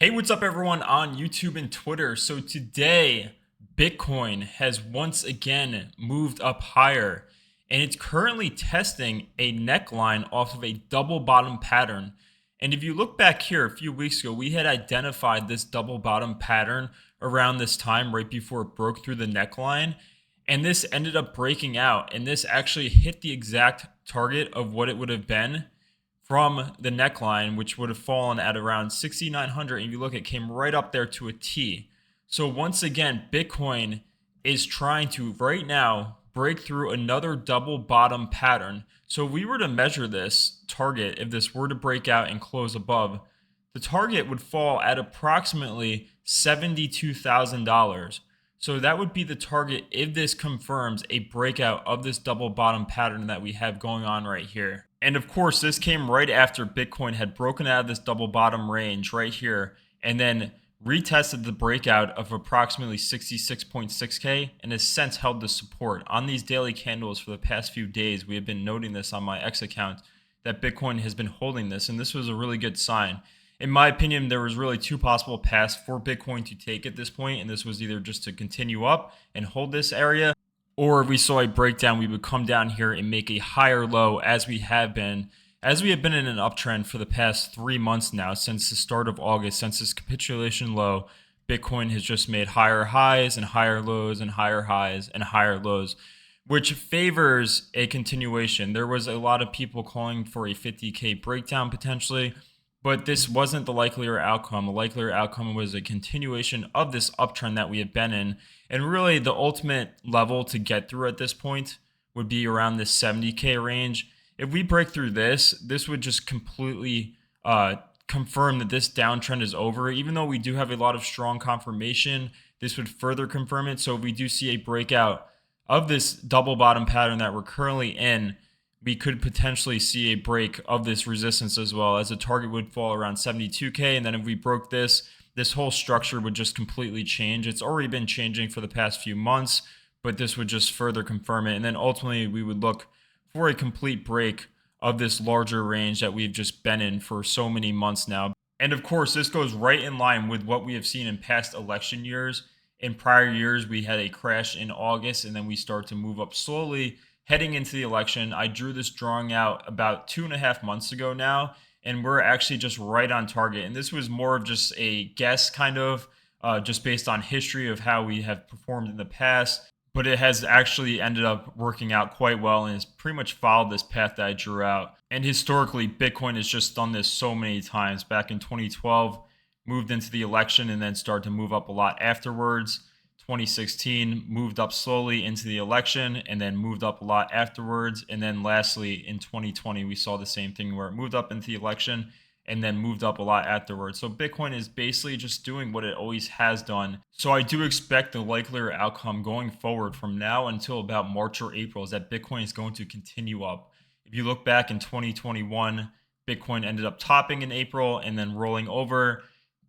Hey, what's up, everyone on YouTube and Twitter? So today, Bitcoin has once again moved up higher, and it's currently testing a neckline off of a double bottom pattern. And if you look back here a few weeks ago, we had identified this double bottom pattern around this time right before it broke through the neckline. And this ended up breaking out, and this actually hit the exact target of what it would have been from the neckline, which would have fallen at around 6,900. And if you look, it came right up there to a T. So once again, Bitcoin is trying to right now break through another double bottom pattern. So if we were to measure this target, if this were to break out and close above, the target would fall at approximately $72,000. So that would be the target if this confirms a breakout of this double bottom pattern that we have going on right here. And of course, this came right after Bitcoin had broken out of this double bottom range right here and then retested the breakout of approximately 66.6K and has since held the support. On these daily candles for the past few days, we have been noting this on my X account that Bitcoin has been holding this, and this was a really good sign. In my opinion, there was really two possible paths for Bitcoin to take at this point, and this was either just to continue up and hold this area, or if we saw a breakdown, we would come down here and make a higher low as we have been. As we have been in an uptrend for the past 3 months now, since the start of August, since this capitulation low, Bitcoin has just made higher highs and higher lows and higher highs and higher lows, which favors a continuation. There was a lot of people calling for a 50K breakdown potentially, but this wasn't the likelier outcome. The likelier outcome was a continuation of this uptrend that we have been in. And really, the ultimate level to get through at this point would be around this 70K range. If we break through this would just completely confirm that this downtrend is over. Even though we do have a lot of strong confirmation, this would further confirm it. So if we do see a breakout of this double bottom pattern that we're currently in, we could potentially see a break of this resistance as well, as the target would fall around 72K. And then if we broke this whole structure would just completely change. It's already been changing for the past few months, but this would just further confirm it. And then ultimately we would look for a complete break of this larger range that we've just been in for so many months now. And of course, this goes right in line with what we have seen in past election years. In prior years, we had a crash in August, and then we start to move up slowly heading into the election. I drew this drawing out about 2.5 months ago now, and we're actually just right on target. And this was more of just a guess, kind of, just based on history of how we have performed in the past. But it has actually ended up working out quite well and has pretty much followed this path that I drew out. And historically, Bitcoin has just done this so many times. Back in 2012, moved into the election and then started to move up a lot afterwards. 2016 moved up slowly into the election and then moved up a lot afterwards. And then lastly, in 2020, we saw the same thing where it moved up into the election and then moved up a lot afterwards. So Bitcoin is basically just doing what it always has done. So I do expect the likelier outcome going forward from now until about March or April is that Bitcoin is going to continue up. If you look back in 2021, Bitcoin ended up topping in April and then rolling over.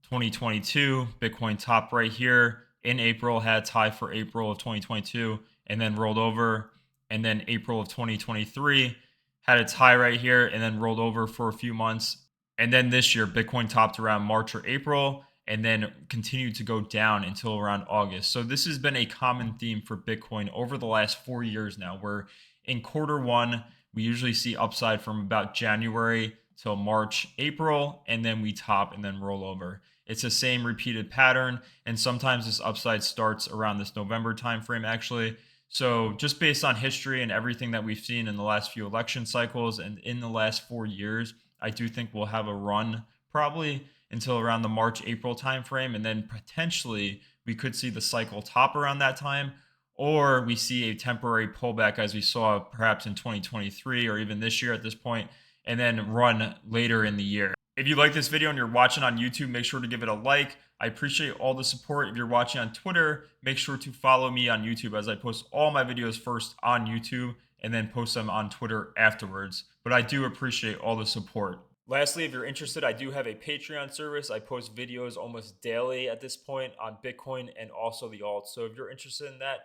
2022, Bitcoin topped right here in April, had its high for April of 2022, and then rolled over. And then April of 2023 had its high right here and then rolled over for a few months. And then this year, Bitcoin topped around March or April and then continued to go down until around August. So this has been a common theme for Bitcoin over the last 4 years now, where in quarter one, we usually see upside from about January till March, April, and then we top and then roll over. It's the same repeated pattern, and sometimes this upside starts around this November timeframe, actually. So just based on history and everything that we've seen in the last few election cycles and in the last 4 years, I do think we'll have a run probably until around the March, April timeframe, and then potentially we could see the cycle top around that time, or we see a temporary pullback as we saw perhaps in 2023 or even this year at this point, and then run later in the year. If you like this video and you're watching on YouTube, make sure to give it a like. I appreciate all the support. If you're watching on Twitter, make sure to follow me on YouTube, as I post all my videos first on YouTube and then post them on Twitter afterwards. But I do appreciate all the support. Lastly, if you're interested, I do have a Patreon service. I post videos almost daily at this point on Bitcoin and also the alts. So if you're interested in that,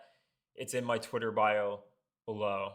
it's in my Twitter bio below.